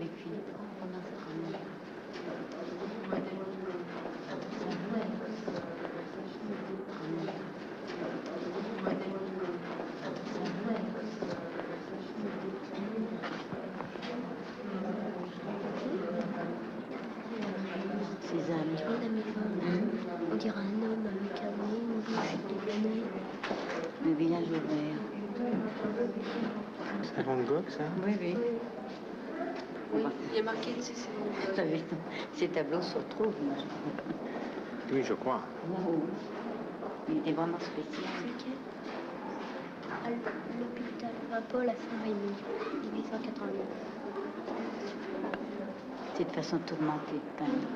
avec Philippe pendant sa campagne. Cézanne. Tu vois la maison, on dirait un homme avec un nez, une bouche de grenouille. Le village ouvert. C'est Van Gogh, ça? Oui, oui. Oui, il y a marqué dessus, c'est Van Gogh. Ces tableaux se retrouvent, moi, je crois. Oui, je crois. Oh. Il était vraiment spécial. C'est l'hôpital Paul à Saint-Rémy, 1889. C'est de façon tourmentée de peindre.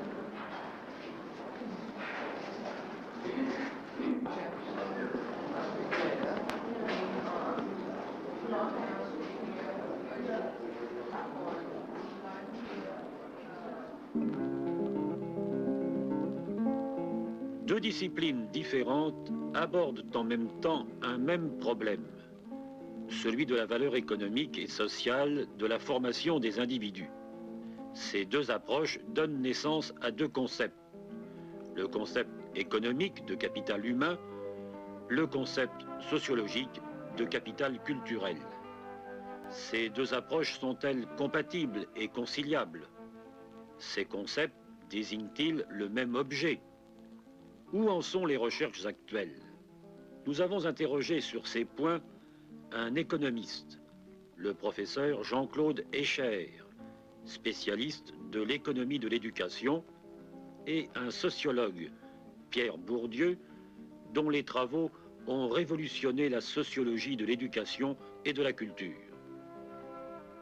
Deux disciplines différentes abordent en même temps un même problème, celui de la valeur économique et sociale de la formation des individus. Ces deux approches donnent naissance à deux concepts. Le concept économique de capital humain, le concept sociologique de capital culturel. Ces deux approches sont-elles compatibles et conciliables? Ces concepts désignent-ils le même objet? Où en sont les recherches actuelles? Nous avons interrogé sur ces points un économiste, le professeur Jean-Claude Escher, spécialiste de l'économie de l'éducation, et un sociologue, Pierre Bourdieu, dont les travaux ont révolutionné la sociologie de l'éducation et de la culture.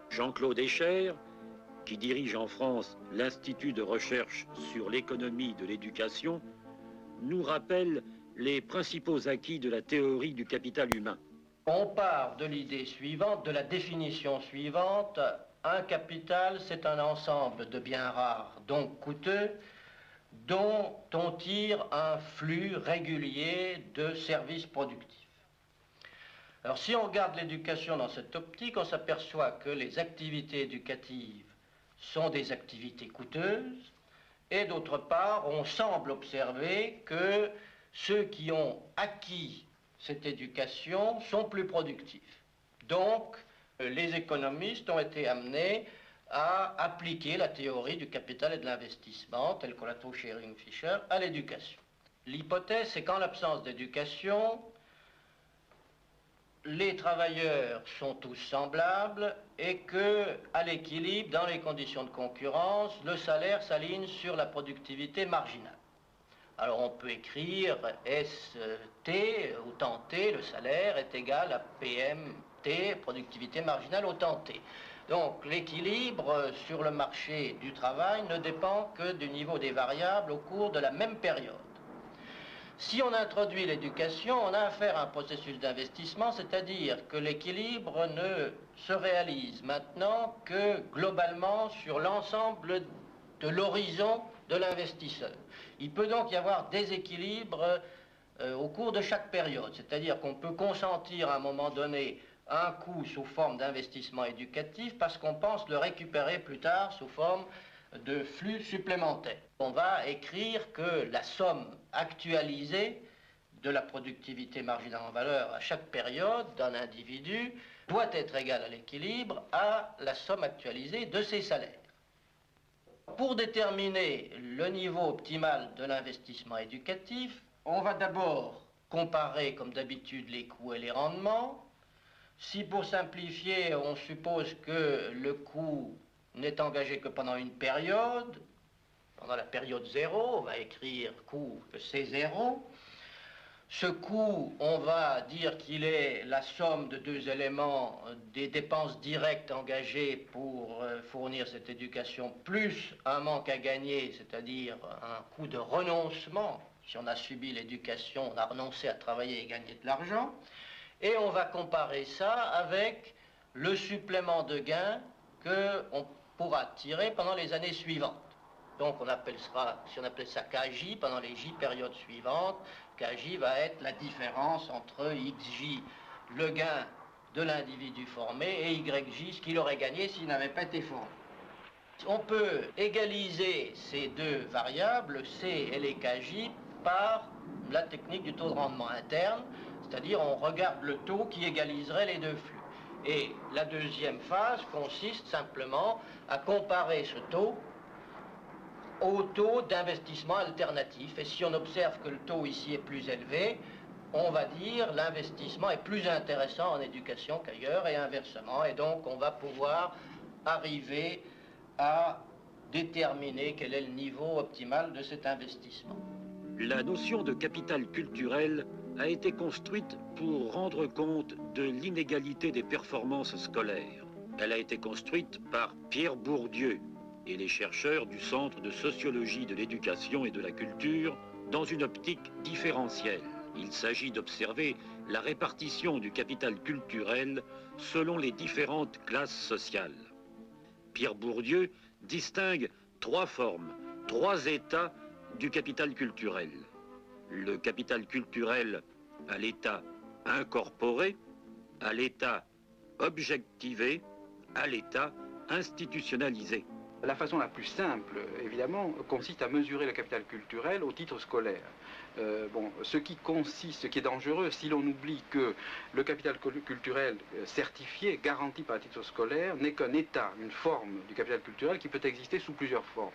Jean-Claude Escher, qui dirige en France l'Institut de recherche sur l'économie de l'éducation, nous rappelle les principaux acquis de la théorie du capital humain. On part de l'idée suivante, de la définition suivante. Un capital, c'est un ensemble de biens rares, donc coûteux, dont on tire un flux régulier de services productifs. Alors si on regarde l'éducation dans cette optique, on s'aperçoit que les activités éducatives sont des activités coûteuses, et d'autre part, on semble observer que ceux qui ont acquis cette éducation sont plus productifs. Donc, les économistes ont été amenés à appliquer la théorie du capital et de l'investissement, telle qu'on la trouve chez Ring-Fisher, à l'éducation. L'hypothèse, c'est qu'en l'absence d'éducation, les travailleurs sont tous semblables et que, à l'équilibre, dans les conditions de concurrence, le salaire s'aligne sur la productivité marginale. Alors on peut écrire ST, autant T, le salaire est égal à PMT, productivité marginale autant T. Donc l'équilibre sur le marché du travail ne dépend que du niveau des variables au cours de la même période. Si on introduit l'éducation, on a affaire à un processus d'investissement, c'est-à-dire que l'équilibre ne se réalise maintenant que globalement sur l'ensemble de l'horizon de l'investisseur. Il peut donc y avoir déséquilibre au cours de chaque période, c'est-à-dire qu'on peut consentir à un moment donné un coût sous forme d'investissement éducatif parce qu'on pense le récupérer plus tard sous forme de flux supplémentaires. On va écrire que la somme actualisée de la productivité marginale en valeur à chaque période d'un individu doit être égale à l'équilibre à la somme actualisée de ses salaires. Pour déterminer le niveau optimal de l'investissement éducatif, on va d'abord comparer comme d'habitude les coûts et les rendements. Si pour simplifier, on suppose que le coût n'est engagé que pendant une période, pendant la période 0, on va écrire coût C0. Ce coût, on va dire qu'il est la somme de deux éléments des dépenses directes engagées pour fournir cette éducation, plus un manque à gagner, c'est-à-dire un coût de renoncement. Si on a subi l'éducation, on a renoncé à travailler et gagner de l'argent. Et on va comparer ça avec le supplément de gain qu'on pourra tirer pendant les années suivantes. Donc si on appelle ça KJ, pendant les J périodes suivantes, KJ va être la différence entre XJ, le gain de l'individu formé, et YJ, ce qu'il aurait gagné s'il n'avait pas été formé. On peut égaliser ces deux variables, C et les KJ, par la technique du taux de rendement interne, c'est-à-dire on regarde le taux qui égaliserait les deux flux. Et la deuxième phase consiste simplement à comparer ce taux au taux d'investissement alternatif. Et si on observe que le taux ici est plus élevé, on va dire l'investissement est plus intéressant en éducation qu'ailleurs et inversement. Et donc on va pouvoir arriver à déterminer quel est le niveau optimal de cet investissement. La notion de capital culturel a été construite pour rendre compte de l'inégalité des performances scolaires. Elle a été construite par Pierre Bourdieu et les chercheurs du Centre de sociologie de l'éducation et de la culture dans une optique différentielle. Il s'agit d'observer la répartition du capital culturel selon les différentes classes sociales. Pierre Bourdieu distingue trois formes, trois états du capital culturel. Le capital culturel à l'état incorporé, à l'état objectivé, à l'état institutionnalisé. La façon la plus simple, évidemment, consiste à mesurer le capital culturel au titre scolaire. Ce qui est dangereux, si l'on oublie que le capital culturel certifié, garanti par le titre scolaire, n'est qu'un état, une forme du capital culturel qui peut exister sous plusieurs formes.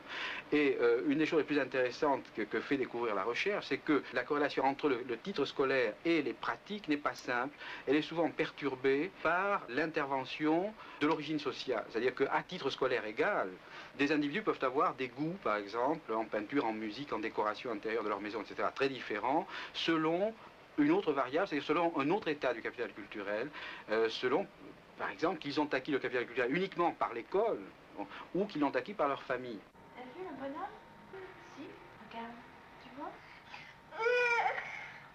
Et une des choses les plus intéressantes que fait découvrir la recherche, c'est que la corrélation entre le titre scolaire et les pratiques n'est pas simple. Elle est souvent perturbée par l'intervention de l'origine sociale. C'est-à-dire qu'à titre scolaire égal, des individus peuvent avoir des goûts, par exemple, en peinture, en musique, en décoration intérieure de leur maison, etc., très différents, selon une autre variable, c'est-à-dire selon un autre état du capital culturel, selon, par exemple, qu'ils ont acquis le capital culturel uniquement par l'école, ou qu'ils l'ont acquis par leur famille. T'as vu un bonhomme? Si, regarde, tu vois?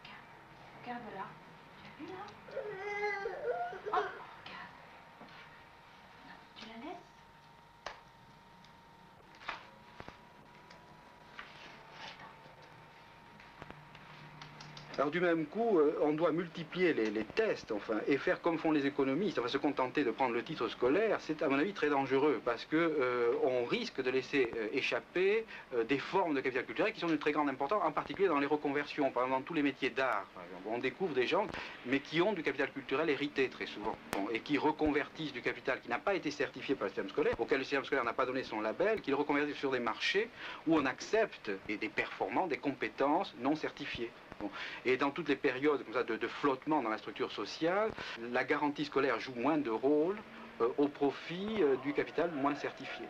Regarde, regarde là. Tu as vu là? Oh, regarde. Non, tu la laisses? Alors du même coup, on doit multiplier les tests, enfin, et faire comme font les économistes, enfin se contenter de prendre le titre scolaire, c'est à mon avis très dangereux, parce que on risque de laisser échapper des formes de capital culturel qui sont d'une très grande importance, en particulier dans les reconversions, par exemple dans tous les métiers d'art, par exemple. On découvre des gens, mais qui ont du capital culturel hérité très souvent, et qui reconvertissent du capital qui n'a pas été certifié par le système scolaire, auquel le système scolaire n'a pas donné son label, qu'ils reconvertissent sur des marchés où on accepte des performances, des compétences non certifiées. Et dans toutes les périodes comme ça, de flottement dans la structure sociale, la garantie scolaire joue moins de rôle au profit du capital moins certifié.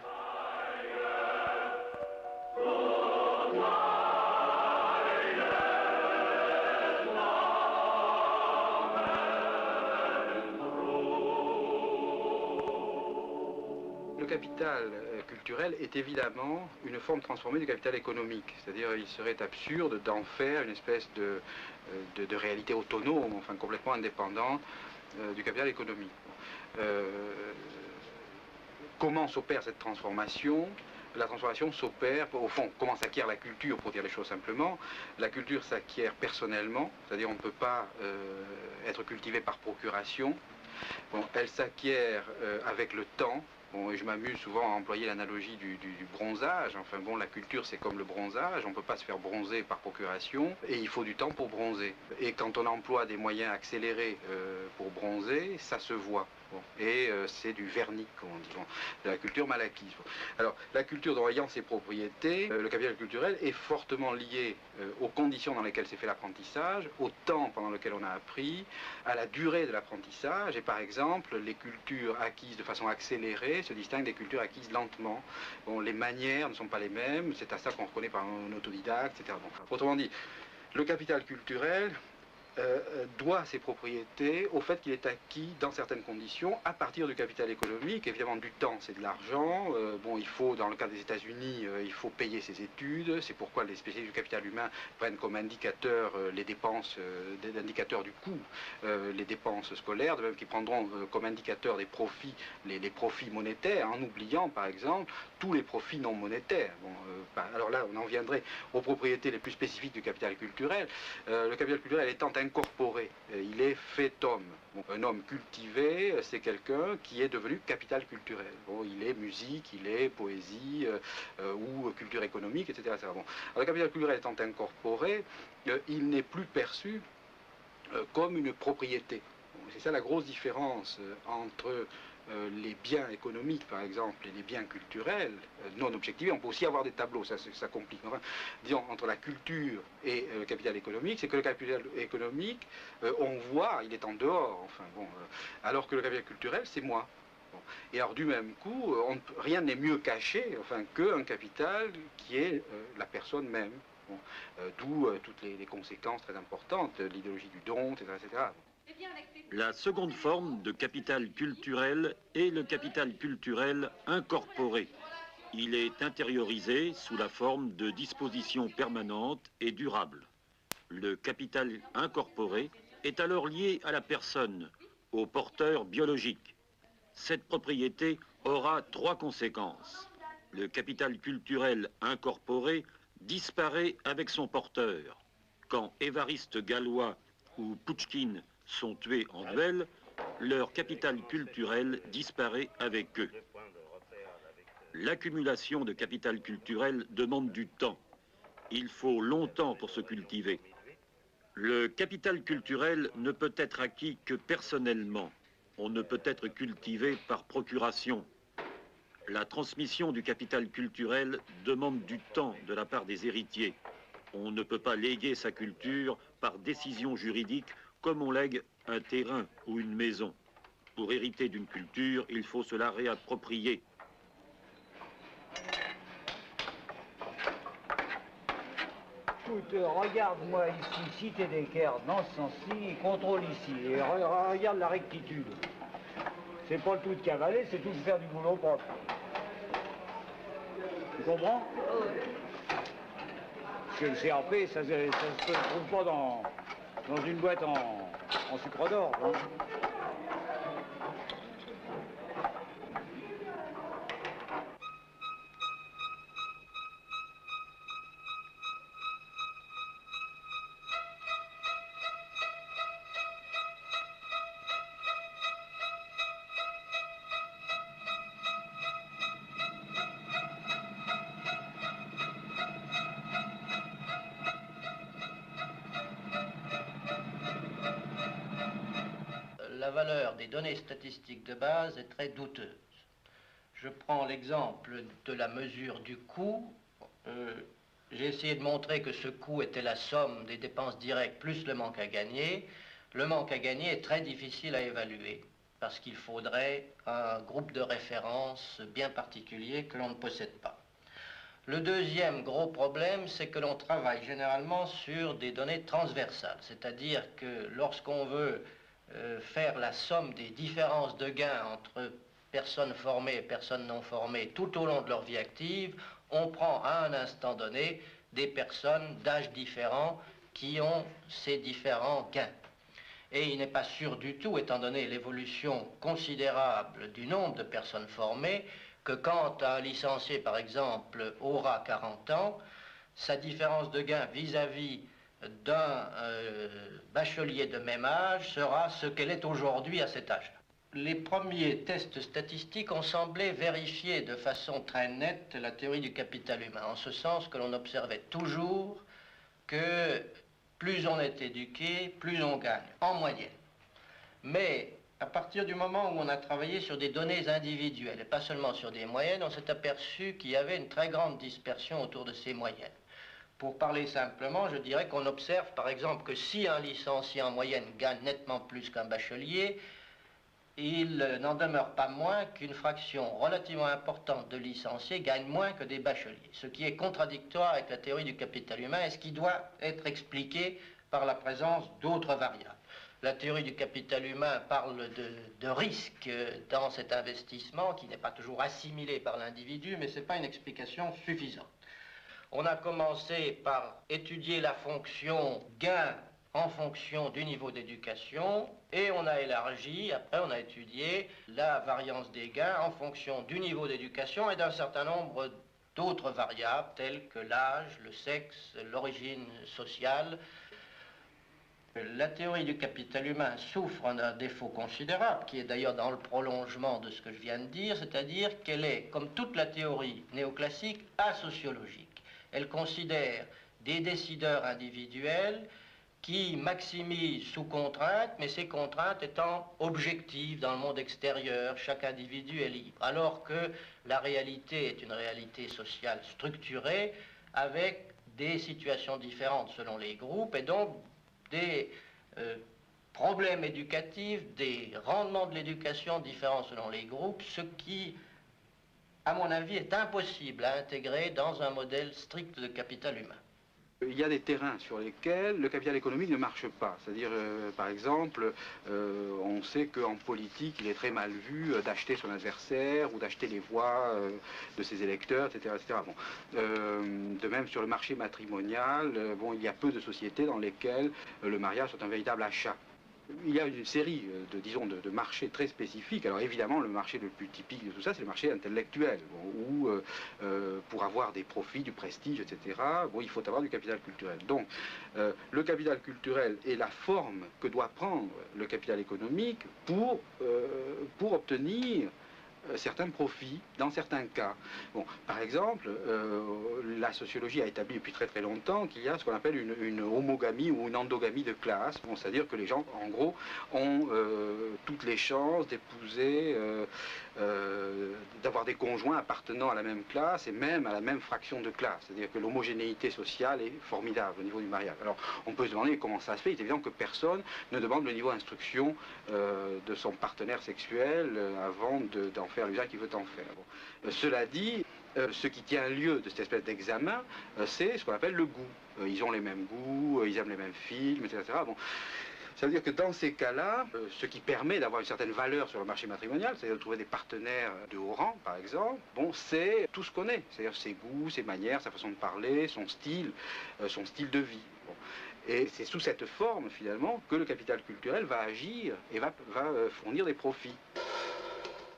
Le capital culturel est évidemment une forme transformée du capital économique. C'est-à-dire il serait absurde d'en faire une espèce de réalité autonome, enfin complètement indépendante du capital économique. Comment s'opère cette transformation? La transformation s'opère, au fond, comment s'acquiert la culture, pour dire les choses simplement. La culture s'acquiert personnellement, c'est-à-dire on ne peut pas être cultivé par procuration. Elle s'acquiert avec le temps. Et je m'amuse souvent à employer l'analogie du bronzage. Enfin bon, la culture c'est comme le bronzage, on ne peut pas se faire bronzer par procuration, et il faut du temps pour bronzer. Et quand on emploie des moyens accélérés pour bronzer, ça se voit. Et c'est du vernis, comme on dit, de la culture mal acquise. Alors, la culture ayant ses propriétés, le capital culturel est fortement lié aux conditions dans lesquelles s'est fait l'apprentissage, au temps pendant lequel on a appris, à la durée de l'apprentissage. Et par exemple, les cultures acquises de façon accélérée se distinguent des cultures acquises lentement. Les manières ne sont pas les mêmes, c'est à ça qu'on reconnaît par un autodidacte, etc. Autrement dit, le capital culturel doit ses propriétés au fait qu'il est acquis dans certaines conditions à partir du capital économique. Évidemment, du temps, c'est de l'argent. Il faut, dans le cas des États-Unis, il faut payer ses études. C'est pourquoi les spécialistes du capital humain prennent comme indicateur les dépenses, indicateurs du coût, les dépenses scolaires, de même qu'ils prendront comme indicateur des profits, les profits monétaires, en oubliant, par exemple, tous les profits non monétaires. Alors là, on en viendrait aux propriétés les plus spécifiques du capital culturel. Le capital culturel étant incorporé, il est fait homme. Bon, un homme cultivé, c'est quelqu'un qui est devenu capital culturel. Bon, il est musique, il est poésie ou culture économique, etc. etc. Bon. Alors, le capital culturel étant incorporé, il n'est plus perçu comme une propriété. Bon, c'est ça la grosse différence entre les biens économiques, par exemple, et les biens culturels non objectivés. On peut aussi avoir des tableaux, ça complique. Enfin, disons, entre la culture et le capital économique, c'est que le capital économique, on voit, il est en dehors, enfin, bon, alors que le capital culturel, c'est moi. Bon. Et alors, du même coup, rien n'est mieux caché, enfin, qu'un capital qui est la personne même. Bon. D'où toutes les conséquences très importantes, l'idéologie du don, etc., etc. La seconde forme de capital culturel est le capital culturel incorporé. Il est intériorisé sous la forme de dispositions permanentes et durables. Le capital incorporé est alors lié à la personne, au porteur biologique. Cette propriété aura 3 conséquences. Le capital culturel incorporé disparaît avec son porteur. Quand Évariste Galois ou Pouchkine sont tués en duel, leur capital culturel disparaît avec eux. L'accumulation de capital culturel demande du temps. Il faut longtemps pour se cultiver. Le capital culturel ne peut être acquis que personnellement. On ne peut être cultivé par procuration. La transmission du capital culturel demande du temps de la part des héritiers. On ne peut pas léguer sa culture par décision juridique comme on lègue un terrain ou une maison. Pour hériter d'une culture, il faut se la réapproprier. Écoute, regarde-moi ici, si t'es d'équerre dans ce sens-ci, contrôle ici, et regarde la rectitude. C'est pas le tout de cavaler, c'est tout de faire du boulot propre. Tu comprends? Parce que le CRP, ça se trouve pas dans une boîte en sucre d'or. Hein. La valeur des données statistiques de base est très douteuse. Je prends l'exemple de la mesure du coût. J'ai essayé de montrer que ce coût était la somme des dépenses directes plus le manque à gagner. Le manque à gagner est très difficile à évaluer parce qu'il faudrait un groupe de référence bien particulier que l'on ne possède pas. Le deuxième gros problème, c'est que l'on travaille généralement sur des données transversales, c'est-à-dire que lorsqu'on veut faire la somme des différences de gains entre personnes formées et personnes non formées tout au long de leur vie active, on prend à un instant donné des personnes d'âge différents qui ont ces différents gains. Et il n'est pas sûr du tout, étant donné l'évolution considérable du nombre de personnes formées, que quand un licencié, par exemple, aura 40 ans, sa différence de gain vis-à-vis d'un bachelier de même âge sera ce qu'elle est aujourd'hui à cet âge-là. Les premiers tests statistiques ont semblé vérifier de façon très nette la théorie du capital humain, en ce sens que l'on observait toujours que plus on est éduqué, plus on gagne, en moyenne. Mais à partir du moment où on a travaillé sur des données individuelles, et pas seulement sur des moyennes, on s'est aperçu qu'il y avait une très grande dispersion autour de ces moyennes. Pour parler simplement, je dirais qu'on observe par exemple que si un licencié en moyenne gagne nettement plus qu'un bachelier, il n'en demeure pas moins qu'une fraction relativement importante de licenciés gagne moins que des bacheliers, ce qui est contradictoire avec la théorie du capital humain et ce qui doit être expliqué par la présence d'autres variables. La théorie du capital humain parle de risque dans cet investissement qui n'est pas toujours assimilé par l'individu, mais ce n'est pas une explication suffisante. On a commencé par étudier la fonction gain en fonction du niveau d'éducation et on a élargi, après on a étudié la variance des gains en fonction du niveau d'éducation et d'un certain nombre d'autres variables telles que l'âge, le sexe, l'origine sociale. La théorie du capital humain souffre d'un défaut considérable, qui est d'ailleurs dans le prolongement de ce que je viens de dire, c'est-à-dire qu'elle est, comme toute la théorie néoclassique, asociologique. Elle considère des décideurs individuels qui maximisent sous contrainte, mais ces contraintes étant objectives dans le monde extérieur, chaque individu est libre, alors que la réalité est une réalité sociale structurée, avec des situations différentes selon les groupes, et donc des problèmes éducatifs, des rendements de l'éducation différents selon les groupes, ce qui, à mon avis, est impossible à intégrer dans un modèle strict de capital humain. Il y a des terrains sur lesquels le capital économique ne marche pas. C'est-à-dire, par exemple, on sait qu'en politique, il est très mal vu d'acheter son adversaire ou d'acheter les voix de ses électeurs, etc. etc. Bon. De même, sur le marché matrimonial, bon, il y a peu de sociétés dans lesquelles le mariage soit un véritable achat. Il y a une série disons, de marchés très spécifiques. Alors évidemment, le marché le plus typique de tout ça, c'est le marché intellectuel, bon, où pour avoir des profits, du prestige, etc., bon, il faut avoir du capital culturel. Donc, le capital culturel est la forme que doit prendre le capital économique pour obtenir certains profits dans certains cas. Bon, par exemple, la sociologie a établi depuis très très longtemps qu'il y a ce qu'on appelle une homogamie ou une endogamie de classe. Bon, c'est-à-dire que les gens, en gros, ont toutes les chances d'épouser, d'avoir des conjoints appartenant à la même classe et même à la même fraction de classe. C'est-à-dire que l'homogénéité sociale est formidable au niveau du mariage. Alors, on peut se demander comment ça se fait. Il est évident que personne ne demande le niveau d'instruction de son partenaire sexuel avant d'en faire l'usage qu'il veut en faire. Bon. Cela dit, ce qui tient lieu de cette espèce d'examen, c'est ce qu'on appelle le goût. Ils ont les mêmes goûts, ils aiment les mêmes films, etc. Bon. Ça veut dire que dans ces cas-là, ce qui permet d'avoir une certaine valeur sur le marché matrimonial, c'est-à-dire de trouver des partenaires de haut rang, par exemple, bon, c'est tout ce qu'on est. C'est-à-dire ses goûts, ses manières, sa façon de parler, son style de vie. Bon. Et c'est sous cette forme, finalement, que le capital culturel va agir et va fournir des profits.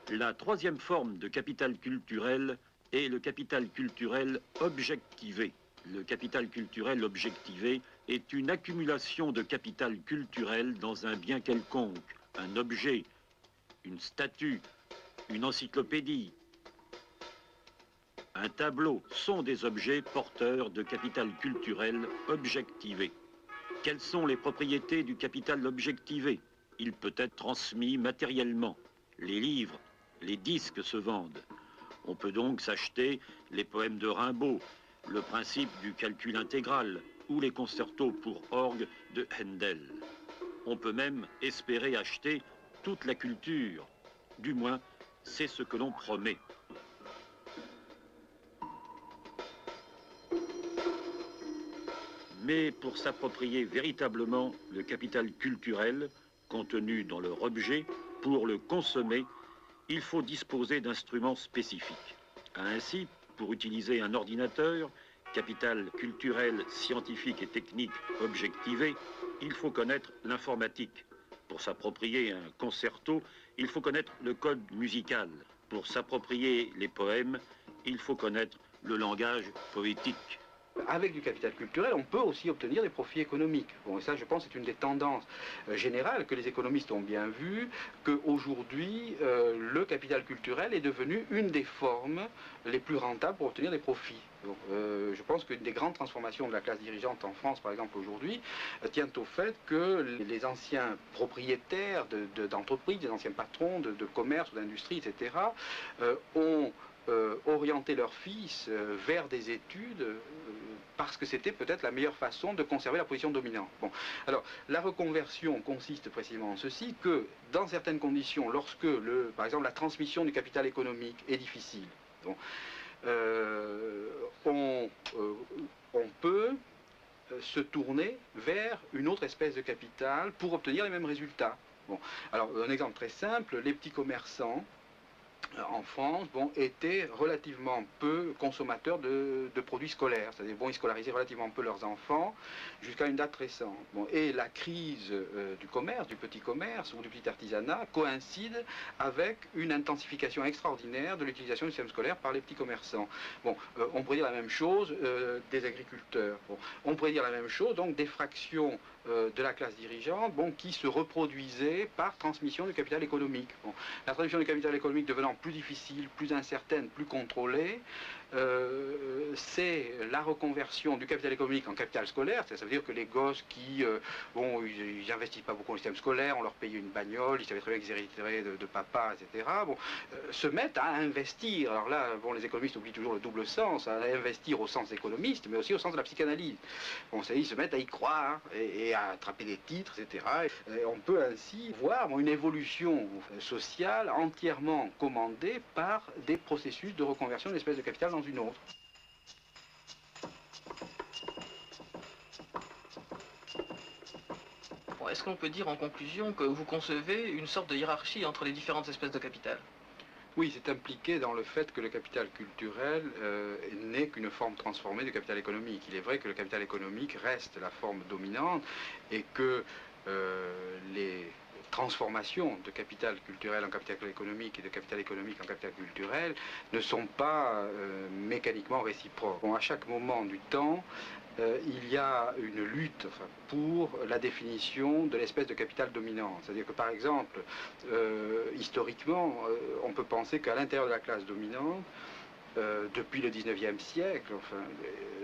La troisième forme de capital culturel est le capital culturel objectivé. Le capital culturel objectivé est une accumulation de capital culturel dans un bien quelconque, un objet, une statue, une encyclopédie, un tableau sont des objets porteurs de capital culturel objectivé. Quelles sont les propriétés du capital objectivé? Il peut être transmis matériellement. Les livres, les disques se vendent. On peut donc s'acheter les poèmes de Rimbaud, le principe du calcul intégral ou les concertos pour orgue de Handel. On peut même espérer acheter toute la culture. Du moins, c'est ce que l'on promet. Mais pour s'approprier véritablement le capital culturel contenu dans leur objet, pour le consommer, il faut disposer d'instruments spécifiques. Ainsi, pour utiliser un ordinateur, capital culturel, scientifique et technique objectivé, il faut connaître l'informatique. Pour s'approprier un concerto, il faut connaître le code musical. Pour s'approprier les poèmes, il faut connaître le langage poétique. Avec du capital culturel, on peut aussi obtenir des profits économiques. Bon, et ça, je pense, c'est une des tendances générales que les économistes ont bien vu, qu'aujourd'hui, le capital culturel est devenu une des formes les plus rentables pour obtenir des profits. Donc, je pense qu'une des grandes transformations de la classe dirigeante en France, par exemple, aujourd'hui, tient au fait que les anciens propriétaires d'entreprises, des anciens patrons de commerce ou d'industrie, etc., ont orienter leurs fils vers des études parce que c'était peut-être la meilleure façon de conserver la position dominante. Bon. Alors, la reconversion consiste précisément en ceci, que dans certaines conditions, lorsque, par exemple, la transmission du capital économique est difficile, bon, on peut se tourner vers une autre espèce de capital pour obtenir les mêmes résultats. Bon. Alors, un exemple très simple, les petits commerçants en France, bon, étaient relativement peu consommateurs de produits scolaires. C'est-à-dire, bon, ils scolarisaient relativement peu leurs enfants jusqu'à une date récente. Bon, et la crise du commerce, du petit commerce ou du petit artisanat coïncide avec une intensification extraordinaire de l'utilisation du système scolaire par les petits commerçants. Bon, on pourrait dire la même chose des agriculteurs. Bon, on pourrait dire la même chose donc des fractions de la classe dirigeante, bon, qui se reproduisait par transmission du capital économique. Bon, la transmission du capital économique devenant plus difficile, plus incertaine, plus contrôlée, c'est la reconversion du capital économique en capital scolaire. Ça veut dire que les gosses qui, bon, ils n'investissent pas beaucoup dans le système scolaire, on leur payait une bagnole, ils savaient très bien qu'ils hériteraient de papa, etc. Bon, se mettent à investir. Alors là, bon, les économistes oublient toujours le double sens, à investir au sens économiste, mais aussi au sens de la psychanalyse. Bon, ça, ils se mettent à y croire et à attraper des titres, etc. Et on peut ainsi voir une évolution sociale entièrement commandée par des processus de reconversion d'une espèce de capital dans une autre. Bon, est-ce qu'on peut dire en conclusion que vous concevez une sorte de hiérarchie entre les différentes espèces de capital? Oui, c'est impliqué dans le fait que le capital culturel n'est qu'une forme transformée du capital économique. Il est vrai que le capital économique reste la forme dominante et que les transformations de capital culturel en capital économique et de capital économique en capital culturel ne sont pas mécaniquement réciproques. Bon, à chaque moment du temps, il y a une lutte pour la définition de l'espèce de capital dominant. C'est-à-dire que, par exemple, historiquement, on peut penser qu'à l'intérieur de la classe dominante, depuis le 19e siècle,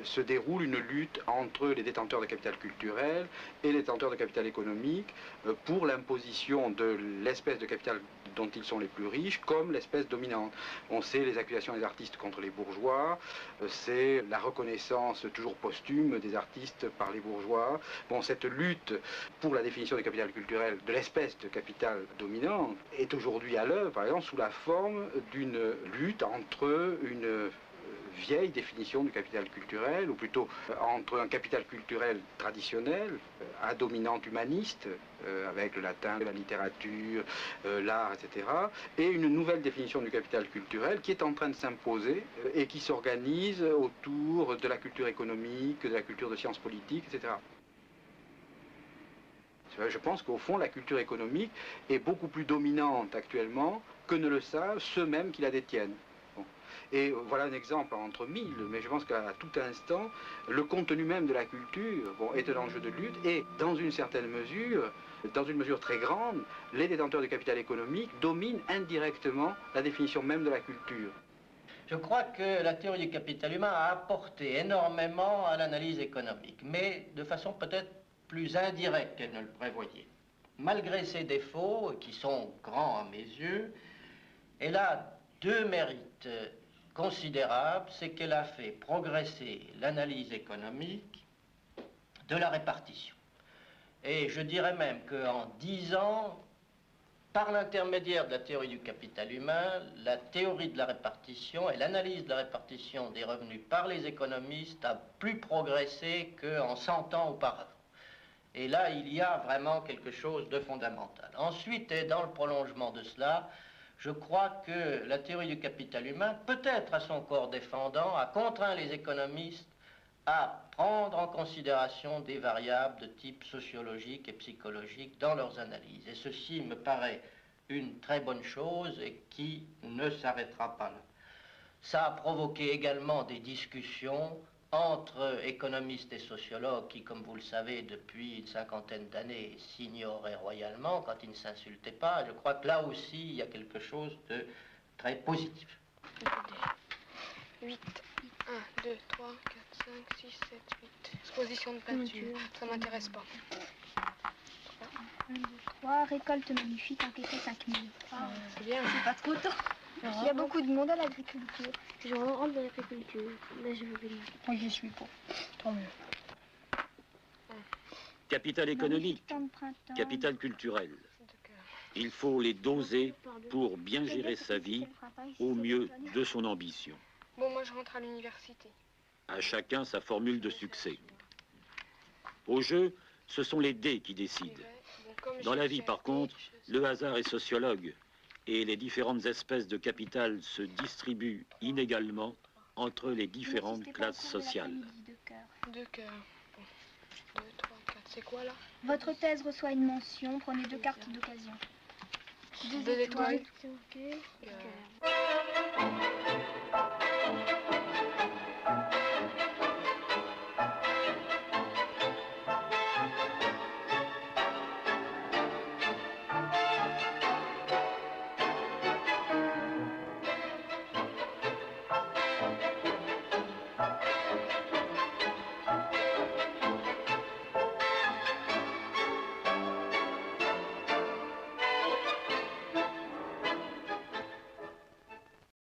se déroule une lutte entre les détenteurs de capital culturel et les détenteurs de capital économique pour l'imposition de l'espèce de capital dont ils sont les plus riches comme l'espèce dominante. On sait les accusations des artistes contre les bourgeois, c'est la reconnaissance toujours posthume des artistes par les bourgeois. Bon, cette lutte pour la définition du capital culturel, de l'espèce de capital dominant, est aujourd'hui à l'œuvre, par exemple, sous la forme d'une lutte entre une vieille définition du capital culturel, ou plutôt entre un capital culturel traditionnel, à dominante humaniste, avec le latin, la littérature, l'art, etc., et une nouvelle définition du capital culturel qui est en train de s'imposer et qui s'organise autour de la culture économique, de la culture de sciences politiques, etc. Je pense qu'au fond, la culture économique est beaucoup plus dominante actuellement que ne le savent ceux-mêmes qui la détiennent. Bon. Et voilà un exemple entre mille, mais je pense qu'à tout instant, le contenu même de la culture est un enjeu de lutte et, dans une certaine mesure, dans une mesure très grande, les détenteurs du capital économique dominent indirectement la définition même de la culture. Je crois que la théorie du capital humain a apporté énormément à l'analyse économique, mais de façon peut-être plus indirecte qu'elle ne le prévoyait. Malgré ses défauts, qui sont grands à mes yeux, elle a deux mérites considérables, c'est qu'elle a fait progresser l'analyse économique de la répartition. Et je dirais même qu'en 10 ans, par l'intermédiaire de la théorie du capital humain, la théorie de la répartition et l'analyse de la répartition des revenus par les économistes a plus progressé qu'en 100 ans auparavant. Et là, il y a vraiment quelque chose de fondamental. Ensuite, et dans le prolongement de cela, je crois que la théorie du capital humain, peut-être à son corps défendant, a contraint les économistes à prendre en considération des variables de type sociologique et psychologique dans leurs analyses. Et ceci me paraît une très bonne chose et qui ne s'arrêtera pas là. Ça a provoqué également des discussions entre économistes et sociologues qui, comme vous le savez, depuis une cinquantaine d'années, s'ignoraient royalement quand ils ne s'insultaient pas. Je crois que là aussi, il y a quelque chose de très positif. 8. 1, 2, 3, 4, 5, 6, 7, 8. Exposition de peinture. Ça m'intéresse pas. 1, 2, 3. Récolte magnifique, enquêtée 5000. C'est bien. C'est pas trop tôt. Il y a beaucoup de monde à l'agriculture. Je rentre dans l'agriculture. Là, je veux venir. Moi, j'y suis pas. Tant mieux. Capital économique, capital culturel. Il faut les doser pour bien gérer sa vie au mieux de son ambition. Bon, moi, je rentre à l'université. À chacun sa formule de succès. Au jeu, ce sont les dés qui décident. Dans la vie, par contre, le hasard est sociologue et les différentes espèces de capital se distribuent inégalement entre les différentes classes sociales. 2 cœurs. 2, 3, 4. C'est quoi, là? Votre thèse reçoit une mention. Prenez 2 cartes d'occasion. 2 étoiles. Ok.